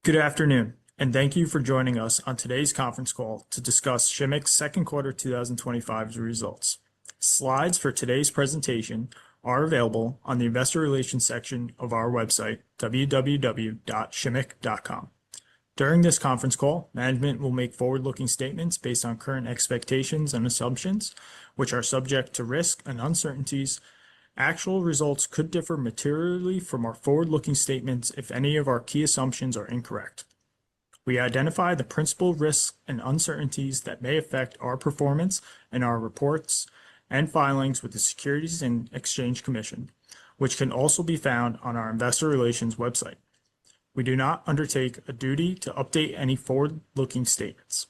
Good afternoon, and thank you for joining us on today's conference call to discuss Shimmick's second quarter 2025 results. Slides for today's presentation are available on the Investor Relations section of our website, www.shimmick.com. During this conference call, management will make forward-looking statements based on current expectations and assumptions, which are subject to risk and uncertainties. Actual results could differ materially from our forward-looking statements if any of our key assumptions are incorrect. We identify the principal risks and uncertainties that may affect our performance in our reports and filings with the Securities and Exchange Commission, which can also be found on our Investor Relations website. We do not undertake a duty to update any forward-looking statements.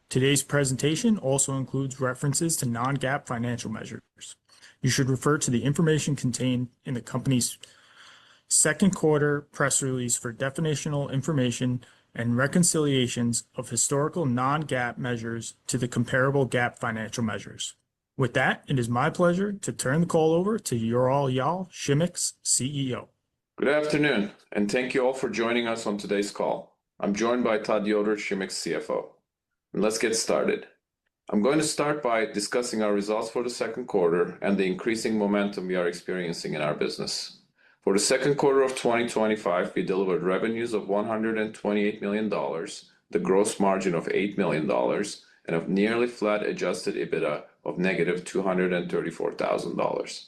Today's presentation also includes references to non-GAAP financial measures. You should refer to the information contained in the company's second quarter press release for definitional information and reconciliations of historical non-GAAP measures to the comparable GAAP financial measures. With that, it is my pleasure to turn the call over to Ural Yal, Shimmick's CEO. Good afternoon, and thank you all for joining us on today's call. I'm joined by Todd Yoder, Shimmick's CFO. And let's get started. I'm going to start by discussing our results for the second quarter and the increasing momentum we are experiencing in our business. For the second quarter of 2025, we delivered revenues of $128 million, the gross margin of $8 million, and a nearly flat adjusted EBITDA of negative $234,000.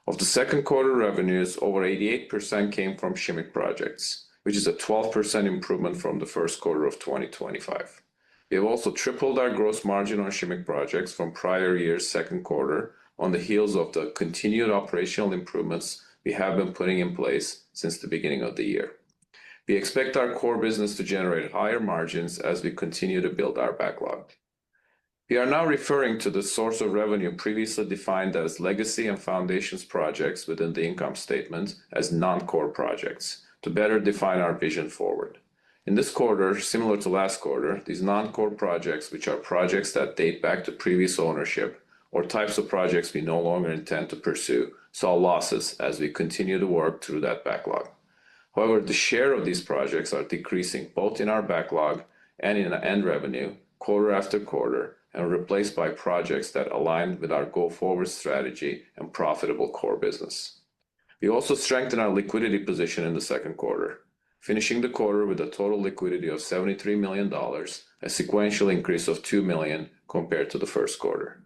Of the second quarter revenues, over 88% came from Shimmick projects, which is a 12% improvement from the first quarter of 2025. We have also tripled our gross margin on Shimmick projects from prior year's second quarter on the heels of the continued operational improvements we have been putting in place since the beginning of the year. We expect our core business to generate higher margins as we continue to build our backlog. We are now referring to the source of revenue previously defined as legacy and foundations projects within the income statement as non-core projects to better define our vision forward. In this quarter, similar to last quarter, these non-core projects, which are projects that date back to previous ownership or types of projects we no longer intend to pursue, saw losses as we continue to work through that backlog. However, the share of these projects are decreasing both in our backlog and in end revenue quarter after quarter and replaced by projects that align with our go-forward strategy and profitable core business. We also strengthened our liquidity position in the second quarter, finishing the quarter with a total liquidity of $73 million, a sequential increase of $2 million compared to the first quarter.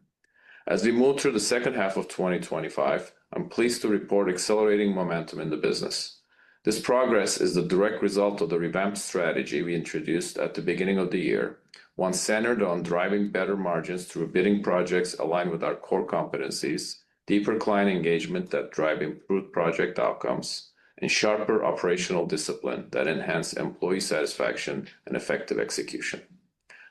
As we move through the second half of 2025, I'm pleased to report accelerating momentum in the business. This progress is the direct result of the revamped strategy we introduced at the beginning of the year, one centered on driving better margins through bidding projects aligned with our core competencies, deeper client engagement that drive improved project outcomes, and sharper operational discipline that enhance employee satisfaction and effective execution.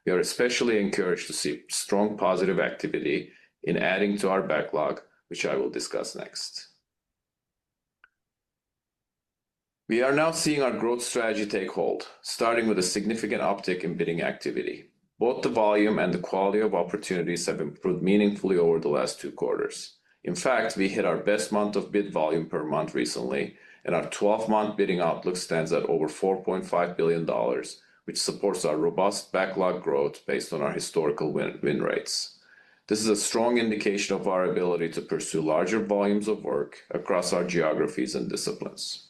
We are especially encouraged to see strong positive activity in adding to our backlog, which I will discuss next. We are now seeing our growth strategy take hold, starting with a significant uptick in bidding activity. Both the volume and the quality of opportunities have improved meaningfully over the last 2 quarters. In fact, we hit our best month of bid volume per month recently, and our 12-month bidding outlook stands at over $4.5 billion, which supports our robust backlog growth based on our historical win rates. This is a strong indication of our ability to pursue larger volumes of work across our geographies and disciplines.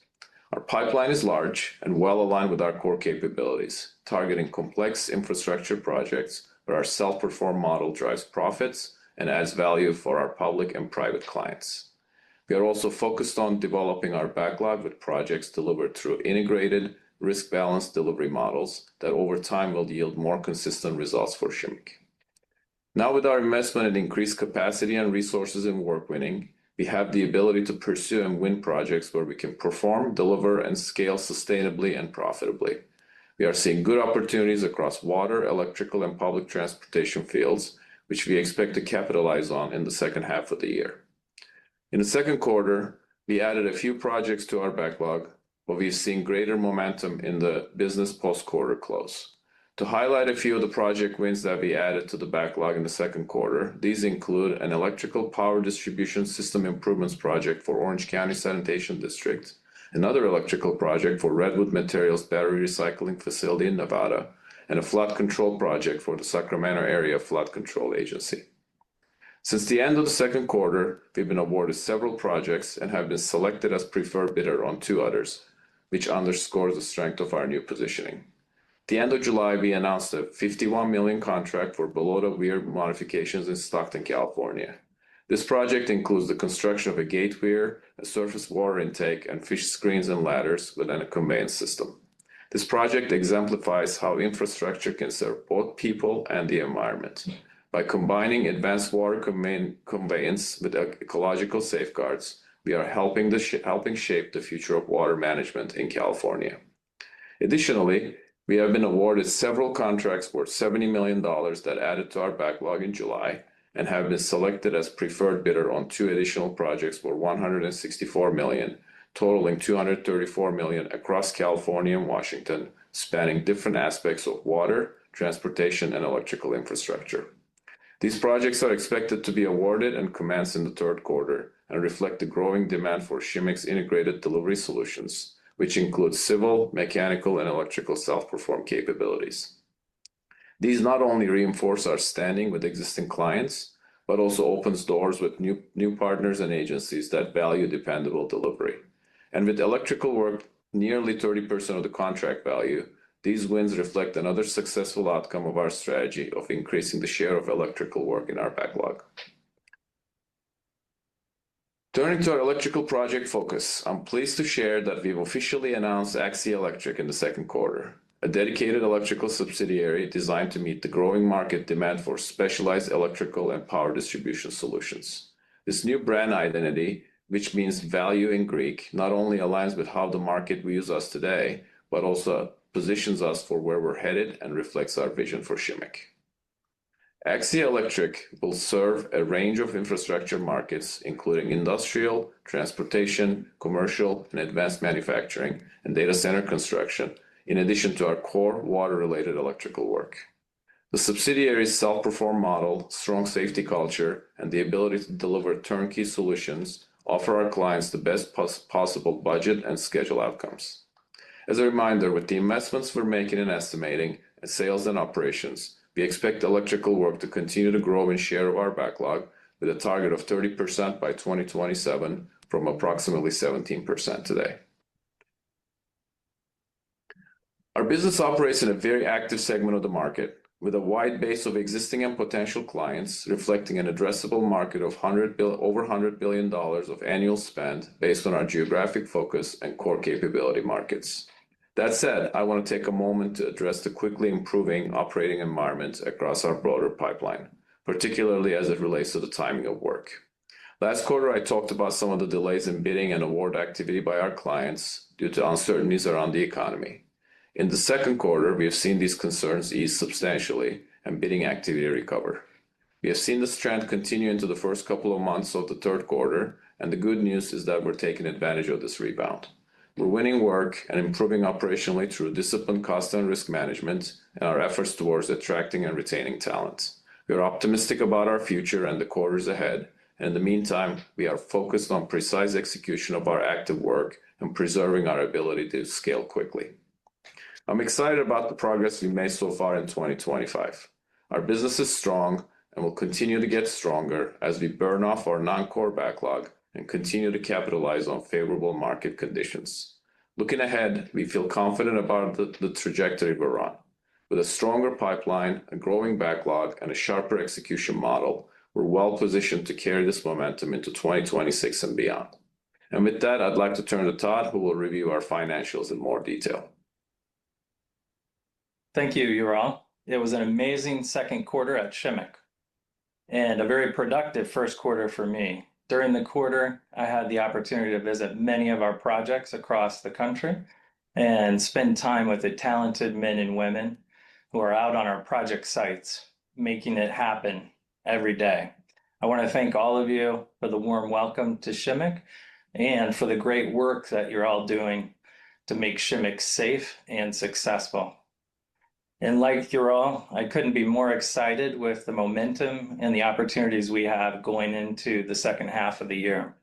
Our pipeline is large and well aligned with our core capabilities, targeting complex infrastructure projects where our self-perform model drives profits and adds value for our public and private clients. We are also focused on developing our backlog with projects delivered through integrated, risk-balanced delivery models that over time will yield more consistent results for Shimmick. Now, with our investment in increased capacity and resources in work winning, we have the ability to pursue and win projects where we can perform, deliver, and scale sustainably and profitably. We are seeing good opportunities across water, electrical, and public transportation fields, which we expect to capitalize on in the second half of the year. In the second quarter, we added a few projects to our backlog, but we've seen greater momentum in the business post-quarter close. To highlight a few of the project wins that we added to the backlog in the second quarter, these include an electrical power distribution system improvements project for Orange County Sanitation District, another electrical project for Redwood Materials battery recycling facility in Nevada, and a flood control project for the Sacramento Area Flood Control Agency. Since the end of the second quarter, we've been awarded several projects and have been selected as preferred bidder on 2 others, which underscores the strength of our new positioning. At the end of July, we announced a $51 million contract for below-the-weir modifications in Stockton, California. This project includes the construction of a gate weir, a surface water intake, and fish screens and ladders within a conveyance system. This project exemplifies how infrastructure can serve both people and the environment. By combining advanced water conveyance with ecological safeguards, we are helping shape the future of water management in California. Additionally, we have been awarded several contracts worth $70 million that added to our backlog in July and have been selected as preferred bidder on 2 additional projects for $164 million, totaling $234 million across California and Washington, spanning different aspects of water, transportation, and electrical infrastructure. These projects are expected to be awarded and commence in the third quarter and reflect the growing demand for Shimmick's integrated delivery solutions, which include civil, mechanical, and electrical self-perform capabilities. These not only reinforce our standing with existing clients, but also opens doors with new partners and agencies that value dependable delivery. And with electrical work nearly 30% of the contract value, these wins reflect another successful outcome of our strategy of increasing the share of electrical work in our backlog. Turning to our electrical project focus, I'm pleased to share that we've officially announced Axia Electric in the second quarter, a dedicated electrical subsidiary designed to meet the growing market demand for specialized electrical and power distribution solutions. This new brand identity, which means value in Greek, not only aligns with how the market views us today, but also positions us for where we're headed and reflects our vision for Shimmick. Axia Electric will serve a range of infrastructure markets, including industrial, transportation, commercial, and advanced manufacturing, and data center construction, in addition to our core water-related electrical work. The subsidiary's self-perform model, strong safety culture, and the ability to deliver turnkey solutions offer our clients the best possible budget and schedule outcomes. As a reminder, with the investments we're making in estimating and sales and operations, we expect electrical work to continue to grow in share of our backlog with a target of 30% by 2027 from approximately 17% today. Our business operates in a very active segment of the market with a wide base of existing and potential clients, reflecting an addressable market of over $100 billion of annual spend based on our geographic focus and core capability markets. That said, I want to take a moment to address the quickly improving operating environment across our broader pipeline, particularly as it relates to the timing of work. Last quarter, I talked about some of the delays in bidding and award activity by our clients due to uncertainties around the economy. In the second quarter, we have seen these concerns ease substantially and bidding activity recover. We have seen this trend continue into the first couple of months of the third quarter, and the good news is that we're taking advantage of this rebound. We're winning work and improving operationally through disciplined cost and risk management and our efforts towards attracting and retaining talent. We are optimistic about our future and the quarters ahead, and in the meantime, we are focused on precise execution of our active work and preserving our ability to scale quickly. I'm excited about the progress we've made so far in 2025. Our business is strong and will continue to get stronger as we burn off our non-core backlog and continue to capitalize on favorable market conditions. Looking ahead, we feel confident about the trajectory we're on. With a stronger pipeline, a growing backlog, and a sharper execution model, we're well positioned to carry this momentum into 2026 and beyond. And with that, I'd like to turn to Todd, who will review our financials in more detail. Thank you, Ural. It was an amazing second quarter at Shimmick and a very productive first quarter for me. During the quarter, I had the opportunity to visit many of our projects across the country and spend time with the talented men and women who are out on our project sites, making it happen every day. I want to thank all of you for the warm welcome to Shimmick and for the great work that you're all doing to make Shimmick safe and successful. And like Ural, I couldn't be more excited with the momentum and the opportunities we have going into the second half of the year.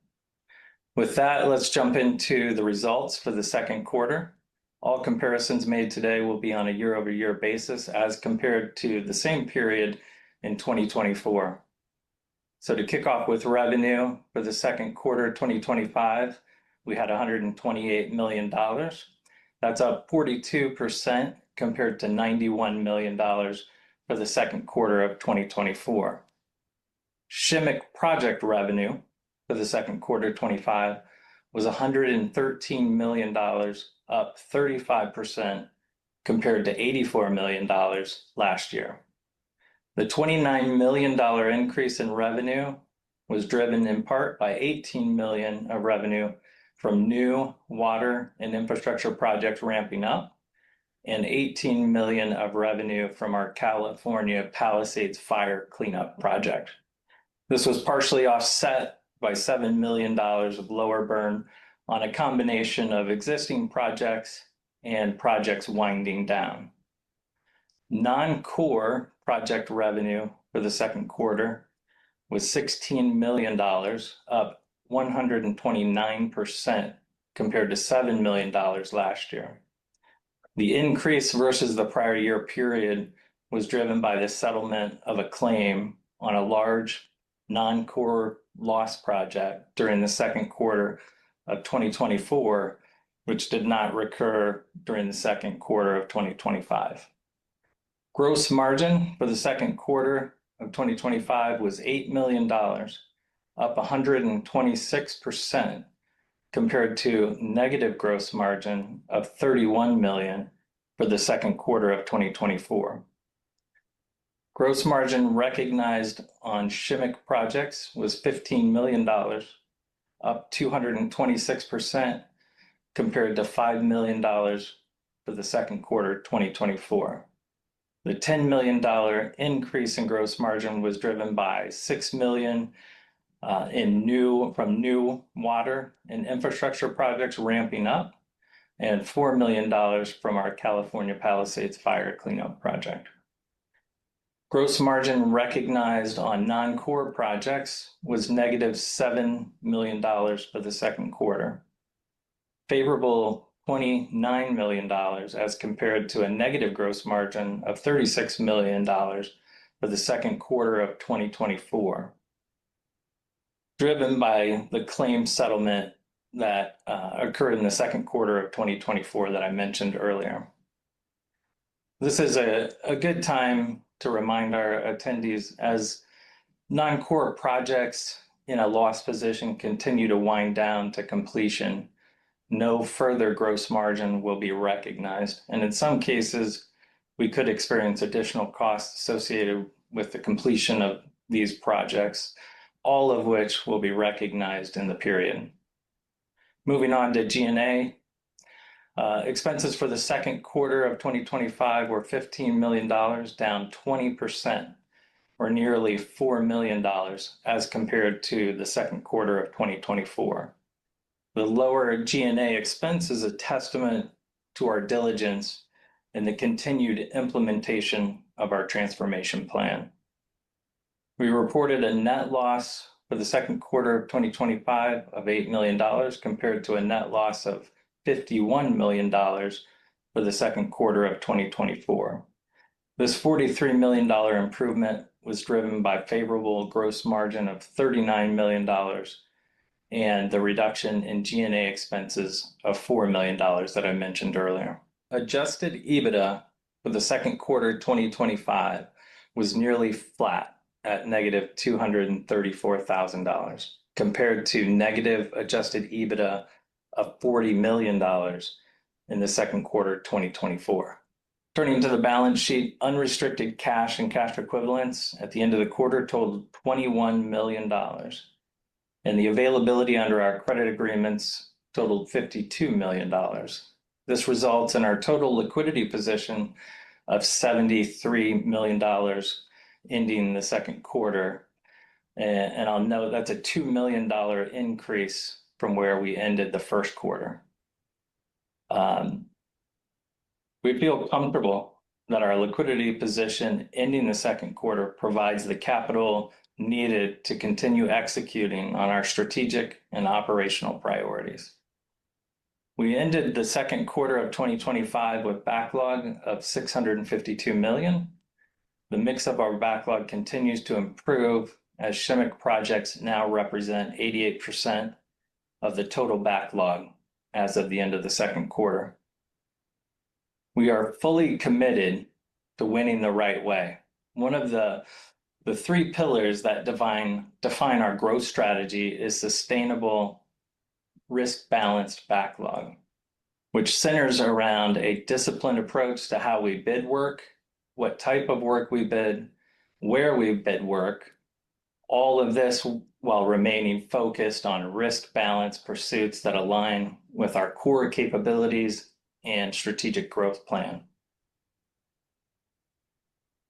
With that, let's jump into the results for the second quarter. All comparisons made today will be on a year-over-year basis as compared to the same period in 2024. So to kick off with revenue for the second quarter 2025, we had $128 million. That's up 42% compared to $91 million for the second quarter of 2024. Shimmick project revenue for the second quarter 25 was $113 million, up 35% compared to $84 million last year. The $29 million increase in revenue was driven in part by $18 million of revenue from new water and infrastructure projects ramping up, and $18 million of revenue from our California Palisades fire cleanup project. This was partially offset by $7 million of lower burn on a combination of existing projects and projects winding down. Non-core project revenue for the second quarter was $16 million, up 129% compared to $7 million last year. The increase versus the prior year period was driven by the settlement of a claim on a large non-core loss project during the second quarter of 2024, which did not recur during the second quarter of 2025. Gross margin for the second quarter of 2025 was $8 million, up 126% compared to negative gross margin of $31 million for the second quarter of 2024. Gross margin recognized on Shimmick projects was $15 million, up 226% compared to $5 million for the second quarter 2024. The $10 million increase in gross margin was driven by $6 million from new water and infrastructure projects ramping up, and $4 million from our California Palisades fire cleanup project. Gross margin recognized on non-core projects was negative $7 million for the second quarter, favorable $29 million as compared to a negative gross margin of $36 million for the second quarter of 2024, driven by the claim settlement that occurred in the second quarter of 2024 that I mentioned earlier. This is a good time to remind our attendees, as non-core projects in a loss position continue to wind down to completion, no further gross margin will be recognized. And in some cases, we could experience additional costs associated with the completion of these projects, all of which will be recognized in the period. Moving on to G&A. Expenses for the second quarter of 2025 were $15 million, down 20%, or nearly $4 million as compared to the second quarter of 2024. The lower G&A expense is a testament to our diligence and the continued implementation of our transformation plan. We reported a net loss for the second quarter of 2025 of $8 million compared to a net loss of $51 million for the second quarter of 2024. This $43 million improvement was driven by favorable gross margin of $39 million and the reduction in G&A expenses of $4 million that I mentioned earlier. Adjusted EBITDA for the second quarter 2025 was nearly flat at negative $234,000 compared to negative adjusted EBITDA of $40 million in the second quarter 2024. Turning to the balance sheet, unrestricted cash and cash equivalents at the end of the quarter totaled $21 million, and the availability under our credit agreements totaled $52 million. This results in our total liquidity position of $73 million ending the second quarter. And I'll note that's a $2 million increase from where we ended the first quarter. We feel comfortable that our liquidity position ending the second quarter provides the capital needed to continue executing on our strategic and operational priorities. We ended the second quarter of 2025 with backlog of $652 million. The mix of our backlog continues to improve as Shimmick projects now represent 88% of the total backlog as of the end of the second quarter. We are fully committed to winning the right way. One of the three pillars that define our growth strategy is sustainable, risk-balanced backlog, which centers around a disciplined approach to how we bid work, what type of work we bid, where we bid work, all of this while remaining focused on risk-balanced pursuits that align with our core capabilities and strategic growth plan.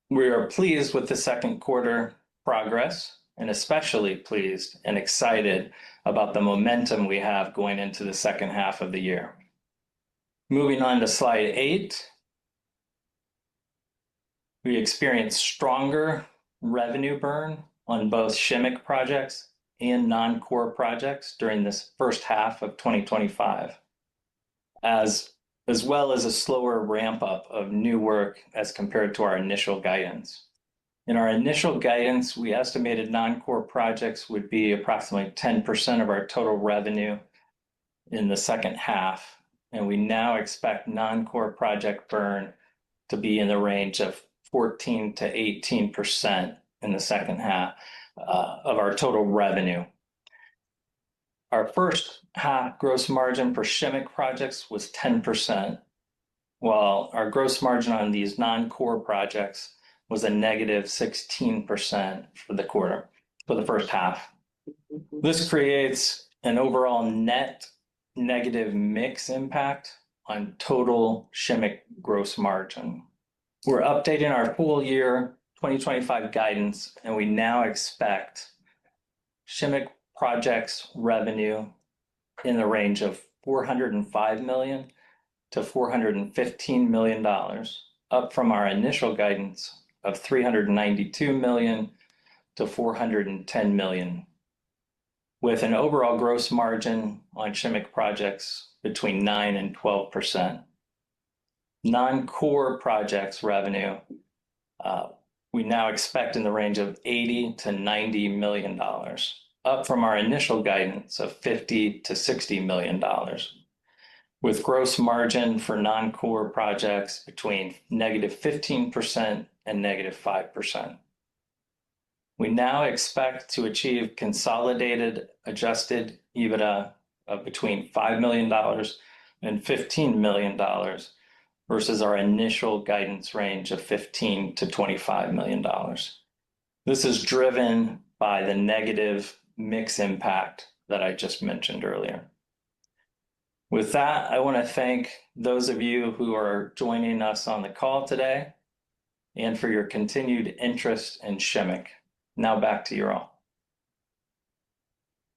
We are pleased with the second quarter progress, and especially pleased and excited about the momentum we have going into the second half of the year. Moving on to slide 8, we experienced stronger revenue burn on both Shimmick projects and non-core projects during this first half of 2025, as well as a slower ramp up of new work as compared to our initial guidance. In our initial guidance, we estimated non-core projects would be approximately 10% of our total revenue in the second half, and we now expect non-core project burn to be in the range of 14 to 18% in the second half of our total revenue. Our first half gross margin for Shimmick projects was 10%, while our gross margin on these non-core projects was a negative 16% for the first half. This creates an overall net negative mix impact on total Shimmick gross margin. We're updating our full year 2025 guidance, and we now expect Shimmick projects revenue in the range of $405 million to $415 million, up from our initial guidance of $392 million to $410 million, with an overall gross margin on Shimmick projects between 9 and 12%. Non-core projects revenue, we now expect in the range of $80 to $90 million, up from our initial guidance of $50 to $60 million, with gross margin for non-core projects between negative 15% and negative 5%. We now expect to achieve consolidated adjusted EBITDA of between $5 million and $15 million versus our initial guidance range of $15 to $25 million. This is driven by the negative mix impact that I just mentioned earlier. With that, I want to thank those of you who are joining us on the call today and for your continued interest in Shimmick. Now back to you all.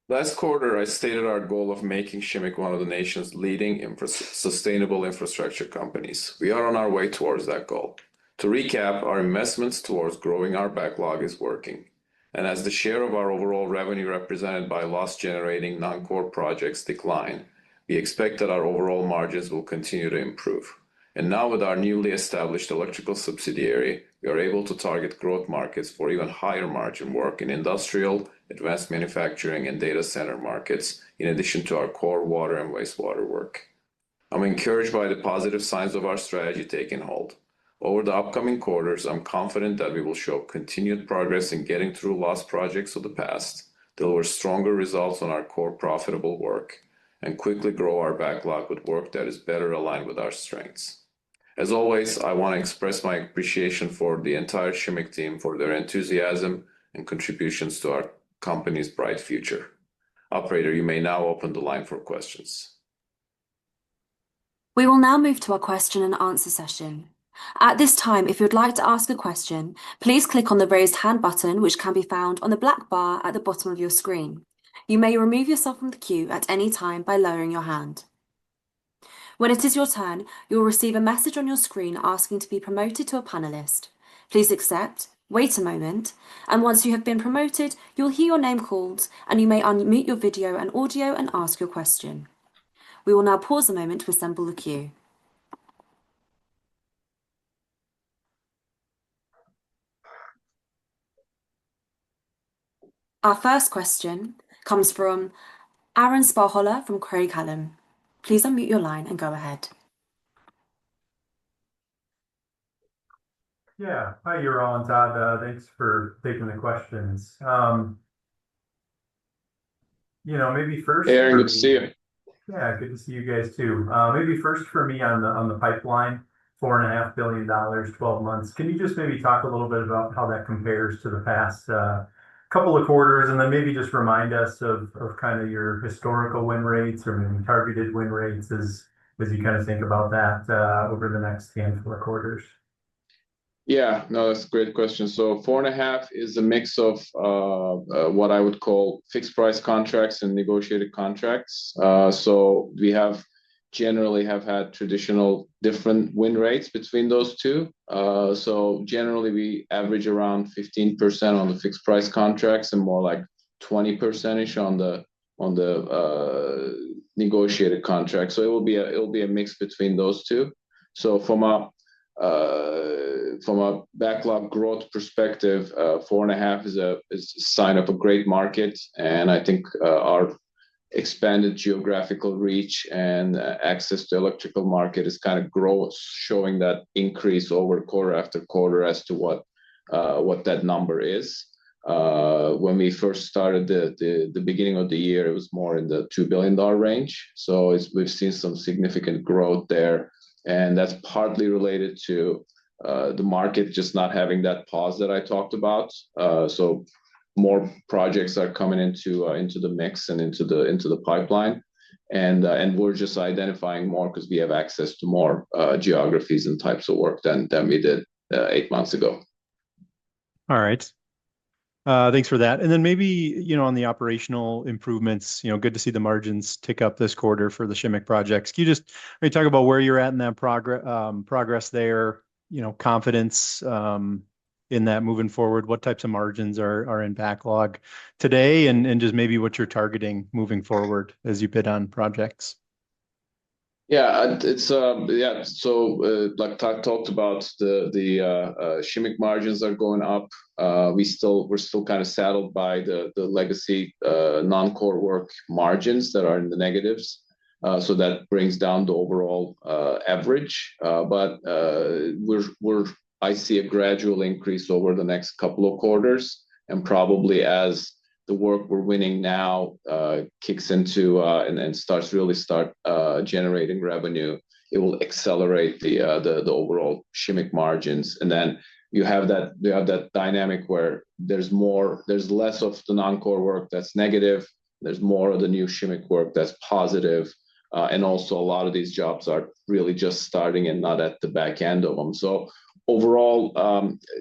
Last quarter, I stated our goal of making Shimmick one of the nation's leading sustainable infrastructure companies. We are on our way towards that goal. To recap, our investments towards growing our backlog is working. And as the share of our overall revenue represented by loss-generating non-core projects decline, we expect that our overall margins will continue to improve. And now with our newly established electrical subsidiary, we are able to target growth markets for even higher margin work in industrial, advanced manufacturing, and data center markets, in addition to our core water and wastewater work. I'm encouraged by the positive signs of our strategy taking hold. Over the upcoming quarters, I'm confident that we will show continued progress in getting through lost projects of the past, deliver stronger results on our core profitable work, and quickly grow our backlog with work that is better aligned with our strengths. As always, I want to express my appreciation for the entire Shimmick team for their enthusiasm and contributions to our company's bright future. Operator, you may now open the line for questions. We will now move to our question and answer session. At this time, if you'd like to ask a question, please click on the raised hand button, which can be found on the black bar at the bottom of your screen. You may remove yourself from the queue at any time by lowering your hand. When it is your turn, you'll receive a message on your screen asking to be promoted to a panelist. Please accept, Wait a moment, and once you have been promoted, you'll hear your name called, and you may unmute your video and audio and ask your question. We will now pause a moment to assemble the queue. Our first question comes from Aaron Sparholler from Craig-Hallum. Please unmute your line and go ahead. Yeah. Hi, Ural and Todd. Thanks for taking the questions. Maybe first Hey, Aaron, for good to see me. you. Yeah, good to see you guys too. Maybe first for me on the pipeline, $4.5 billion, 12 months. Can you just maybe talk a little bit about how that compares to the past couple of quarters, and then maybe just remind us of kind of your historical win rates or maybe targeted win rates as you kind of think about that over the next handful of quarters? Yeah, no, that's a great question. So 4.5 is a mix of what I would call fixed price contracts and negotiated contracts. So we generally have had traditional different win rates between those two. So generally we average around 15% on the fixed price contracts and more like 20%ish on the negotiated contracts. So it will be a mix between those two. So from a backlog growth perspective, 4.5 is a sign of a great market, and I think our expanded geographical reach and access to electrical market is kind of showing that increase over quarter after quarter as to what that number is. When we first started the beginning of the year, it was more in the $2 billion range. So we've seen some significant growth there, and that's partly related to the market just not having that pause that I talked about. So more projects are coming into the mix and into the pipeline, and we're just identifying more because we have access to more geographies and types of work than we did 8 months ago. All right. Thanks for that. And then maybe, on the operational improvements, good to see the margins tick up this quarter for the Shimmick projects. Can you just maybe talk about where you're at in that progress there, confidence in that moving forward? What types of margins are in backlog today, and just maybe what you're targeting moving forward as you bid on projects? Yeah, So like Todd talked about, the Shimmick margins are going up. We're still kind of saddled by the legacy non-core work margins that are in the negatives. So that brings down the overall average. But I see a gradual increase over the next couple of quarters, and probably as the work we're winning now kicks into and starts generating revenue, it will accelerate the overall Shimmick margins. And then you have that dynamic where there's less of the non-core work that's negative, there's more of the new Shimmick work that's positive, and also a lot of these jobs are really just starting and not at the back end of them. So overall,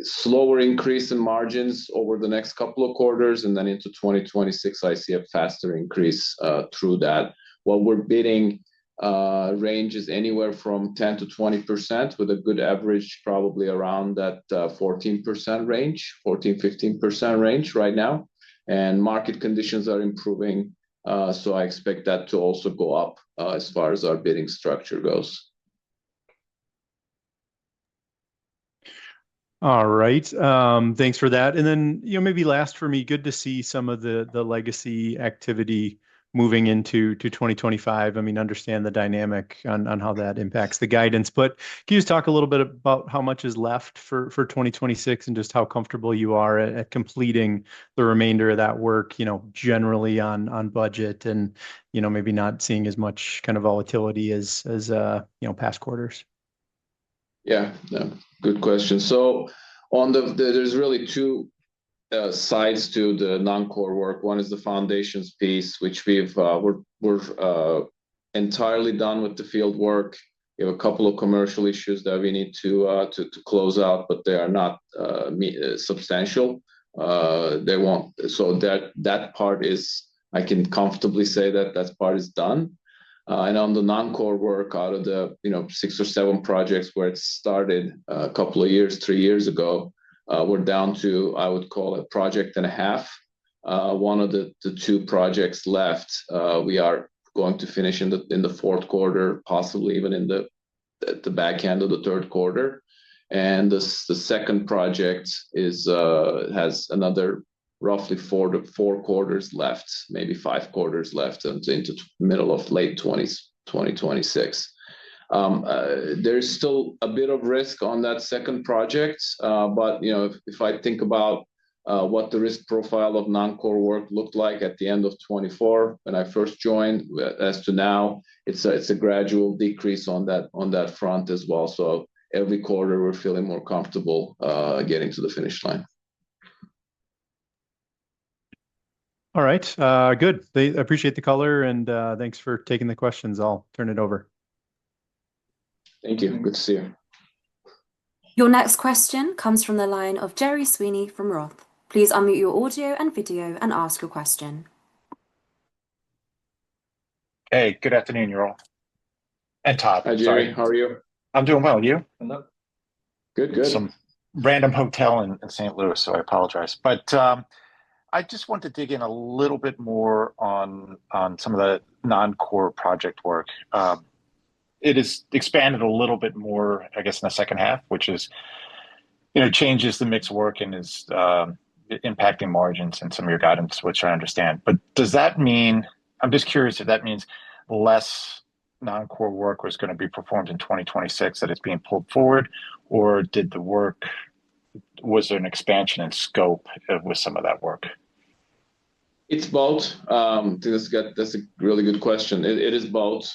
slower increase in margins over the next couple of quarters, and then into 2026, I see a faster increase through that. What we're bidding ranges anywhere from 10 to 20%, with a good average probably around that 14% range, 14-15% range right now. And market conditions are improving, so I expect that to also go up as far as our bidding structure goes. All right. Thanks for that. And then, maybe last for me, good to see some of the legacy activity moving into 2025. I mean, understand the dynamic on how that impacts the guidance, but can you just talk a little bit about how much is left for 2026 and just how comfortable you are at completing the remainder of that work, generally on budget, and, maybe not seeing as much kind of volatility as past quarters? Yeah, good question. So there's really two sides to the non-core work. One is the foundations piece, which we're entirely done with the field work. We have a couple of commercial issues that we need to close out, but they are not substantial. They won't. So that part is, I can comfortably say that part is done. And on the non-core work, out of the 6 or 7 projects where it started a couple of years, 3 years ago, we're down to, I would call it, project and a half. One of the two projects left, we are going to finish in the fourth quarter, possibly even in the back end of the third quarter. And the second project has another roughly 4 quarters left, maybe 5 quarters left into middle of late 2026. There's still a bit of risk on that second project, but if I think about what the risk profile of non-core work looked like at the end of 24 when I first joined, as to now, it's a gradual decrease on that front as well. So every quarter we're feeling more comfortable getting to the finish line. All right, good. I appreciate the color, and thanks for taking the questions. I'll turn it over. Thank you. Good to see you. Your next question comes from the line of Jerry Sweeney from Roth. Please unmute your audio and video and ask your question. Hey, good afternoon, you all. And Todd. Hi, Jerry. Sorry. How are you? I'm doing well. You? Good. Some random hotel in St. Louis, so I apologize. But I just want to dig in a little bit more on some of the non-core project work. It is expanded a little bit more, I guess, in the second half, which is, changes the mix work and is impacting margins and some of your guidance, which I understand. But does that mean, I'm just curious if that means less non-core work was going to be performed in 2026, that it's being pulled forward, or was there an expansion in scope with some of that work? It's both. That's a really good question. It is both.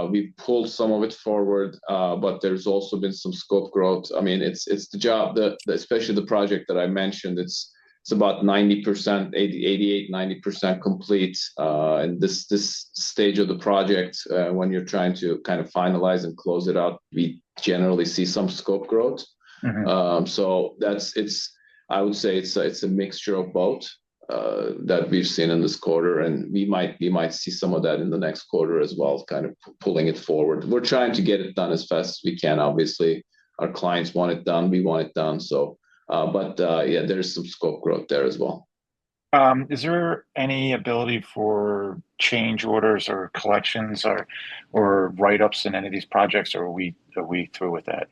We pulled some of it forward, but there's also been some scope growth. I mean, it's the job that, especially the project that I mentioned, it's about 90%, 88, 90% complete. And this stage of the project, when you're trying to kind of finalize and close it out, we generally see some scope growth. Mm-hmm. So I would say it's a mixture of both. That we've seen in this quarter, and we might see some of that in the next quarter as well, kind of pulling it forward. We're trying to get it done as fast as we can. Obviously, our clients want it done, we want it done. So, yeah, there's some scope growth there as well. Is there any ability for change orders or collections or write-ups in any of these projects, or are we through with that?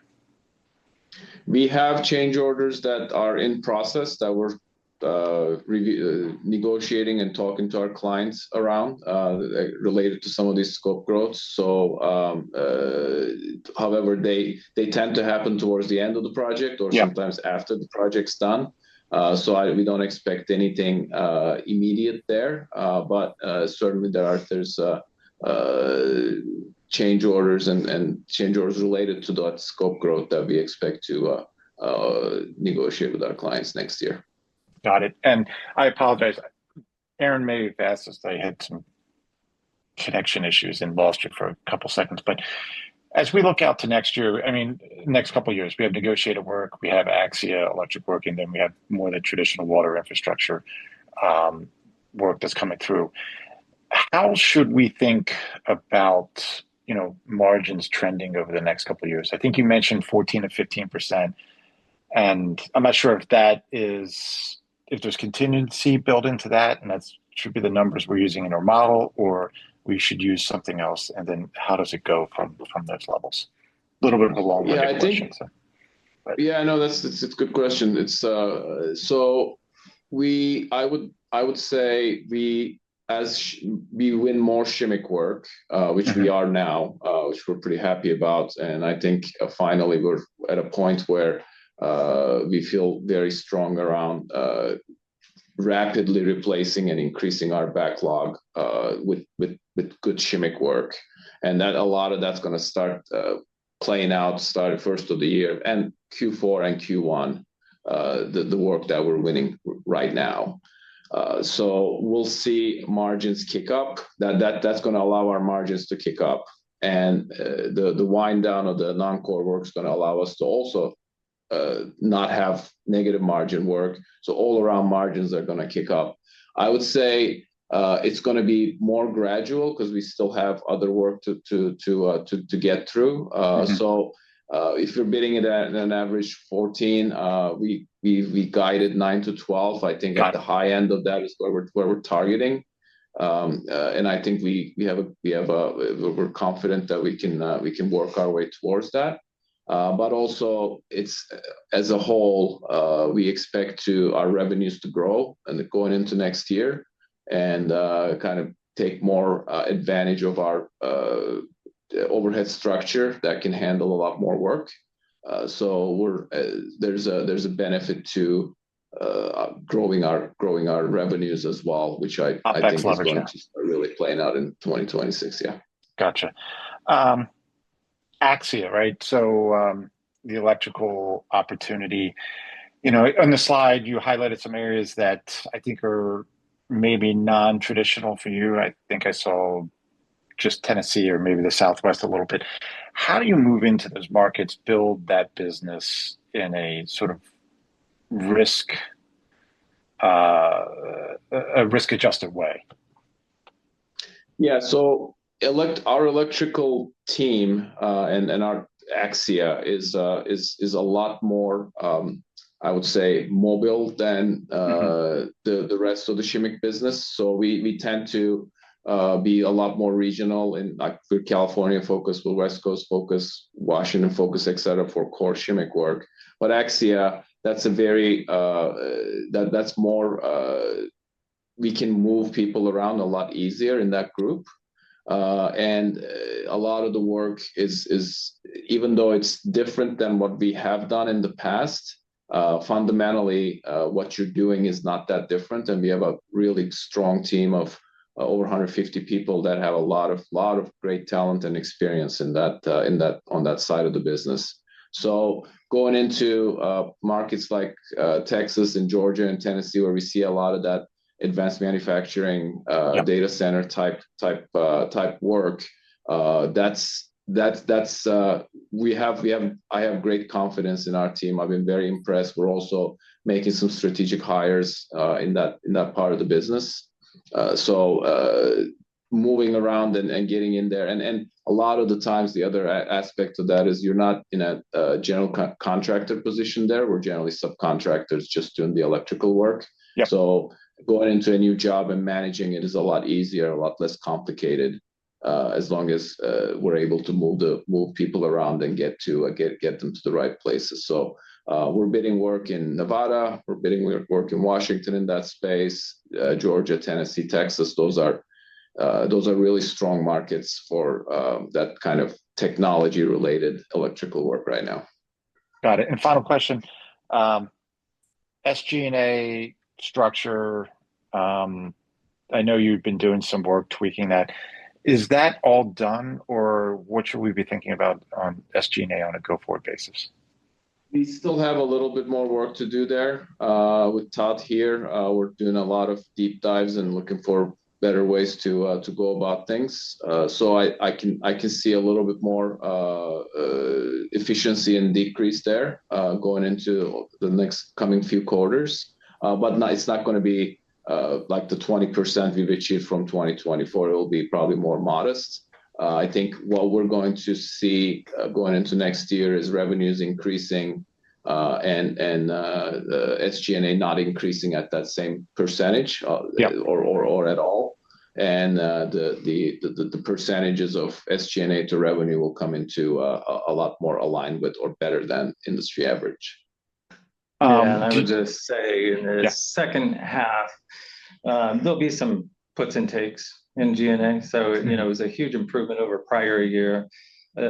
We have change orders that are in process that we're negotiating and talking to our clients around related to some of these scope growths. So, however, they tend to happen towards the end of the project or sometimes after the project's done. So we don't expect anything immediate there, but certainly there's change orders and change orders related to that scope growth that we expect to negotiate with our clients next year. Got it. And I apologize. Aaron may have asked us. I had some connection issues and lost you for a couple seconds. But as we look out to next year, I mean, next couple of years, we have negotiated work, we have Axia electric work, and then we have more of the traditional water infrastructure work that's coming through. How should we think about, margins trending over the next couple of years? I think you mentioned 14 to 15%. And I'm not sure if there's contingency built into that, and that should be the numbers we're using in our model, or we should use something else. And then how does it go from those levels? A little bit of a long-winded question. Yeah, no, that's a good question. It's so I would say we win more Shimmick work, which we are now, which we're pretty happy about, and I think finally we're at a point where we feel very strong around rapidly replacing and increasing our backlog with good Shimmick work, and that a lot of that's going to start playing out starting first of the year and Q4 and Q1, the work that we're winning right now. So we'll see margins kick up. That's going to allow our margins to kick up, and the wind down of the non-core work is going to allow us to also not have negative margin work. So all around margins are going to kick up. I would say it's going to be more gradual because we still have other work to get through. So If you're bidding it at an average 14, we guided 9 to 12. I think at the high end of that is where we're targeting. And I think we're confident that we can work our way towards that. But also, it's as a whole, we expect our revenues to grow and going into next year, and kind of take more advantage of our overhead structure that can handle a lot more work. So there's a benefit to growing our revenues as well, which I think is going to start really playing out in 2026. Yeah. Gotcha. Axia, right? So the electrical opportunity, on the slide, you highlighted some areas that I think are maybe non-traditional for you. I think I saw just Tennessee or maybe the Southwest a little bit. How do you move into those markets, build that business in a sort of risk-adjusted way? Yeah, so our electrical team and our Axia is a lot more, I would say, mobile than the rest of the Shimmick business. So we tend to be a lot more regional, and like we're California focused, we're West Coast focused, Washington focused, etc. for core Shimmick work. But Axia, that's that's more. We can move people around a lot easier in that group. And a lot of the work is, even though it's different than what we have done in the past, fundamentally, what you're doing is not that different. And we have a really strong team of over 150 people that have a lot of great talent and experience on that side of the business. So going into markets like Texas and Georgia and Tennessee, where we see a lot of that advanced manufacturing, data center type work, I have great confidence in our team. I've been very impressed. We're also making some strategic hires in that part of the business. So moving around and getting in there, and a lot of the times the other aspect of that is you're not in a general contractor position there. We're generally subcontractors just doing the electrical work. Yep. So going into a new job and managing it is a lot easier, a lot less complicated, as long as we're able to move people around and get them to the right places. So we're bidding work in Nevada, we're bidding work in Washington in that space, Georgia, Tennessee, Texas. Those are really strong markets for that kind of technology-related electrical work right now. Got it. And final question, SG&A structure. I know you've been doing some work tweaking that. Is that all done, or what should we be thinking about on SG&A on a go-forward basis? We still have a little bit more work to do there. With Todd here, we're doing a lot of deep dives and looking for better ways to go about things. So I can see a little bit more efficiency and decrease there going into the next coming few quarters. But it's not going to be like the 20% we've achieved from 2024. It will be probably more modest. I think what we're going to see going into next year is revenues increasing and the SG&A not increasing at that same percentage or at all. And the percentages of SG&A to revenue will come into a lot more aligned with or better than industry average. And I would just say in the second half, there'll be some puts and takes in G&A. So, it was a huge improvement over prior year,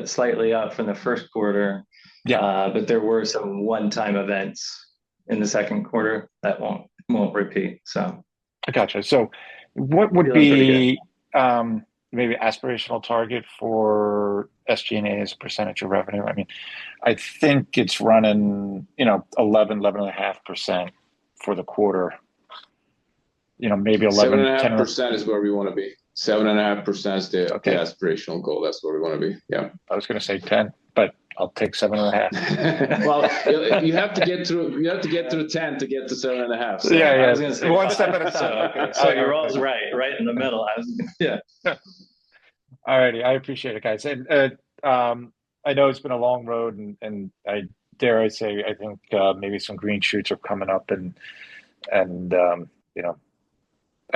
slightly up from the first quarter. But there were some one-time events in the second quarter that won't repeat. So I gotcha. So what would be maybe aspirational target for SG&A as a percentage of revenue? I mean, I think it's running, 11.5% for the quarter. Maybe 7.5% is where we want to be. 7.5% is the aspirational goal. That's where we want to be. Yeah. I was going to say 10, but I'll take 7.5. Well, you have to get through 10 to get to 7.5. So. Yeah. I was going to say one step at a time. So you're all right in the middle. All righty. I appreciate it, guys. And I know it's been a long road, and I dare I say I think maybe some green shoots are coming up, and I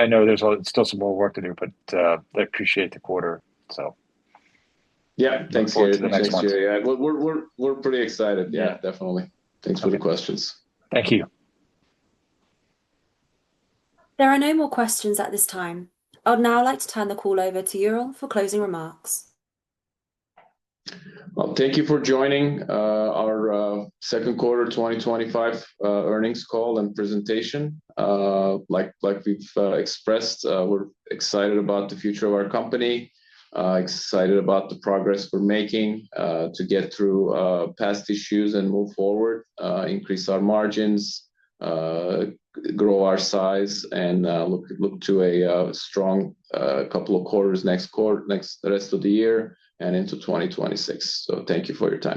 know there's still some more work to do, but I appreciate the quarter. So Yeah, thanks, forward Gary. to the next Thanks, one. Jerry. We're pretty excited. Yeah, Yeah. definitely. Thanks for the questions. Thank you. There are no more questions at this time. I would now like to turn the call over to Ural for closing remarks. Well, thank you for joining our second quarter 2025 earnings call and presentation. Like we've expressed, we're excited about the future of our company, excited about the progress we're making to get through past issues and move forward, increase our margins, grow our size, and look to a strong couple of quarters the rest of the year and into 2026. So thank you for your time.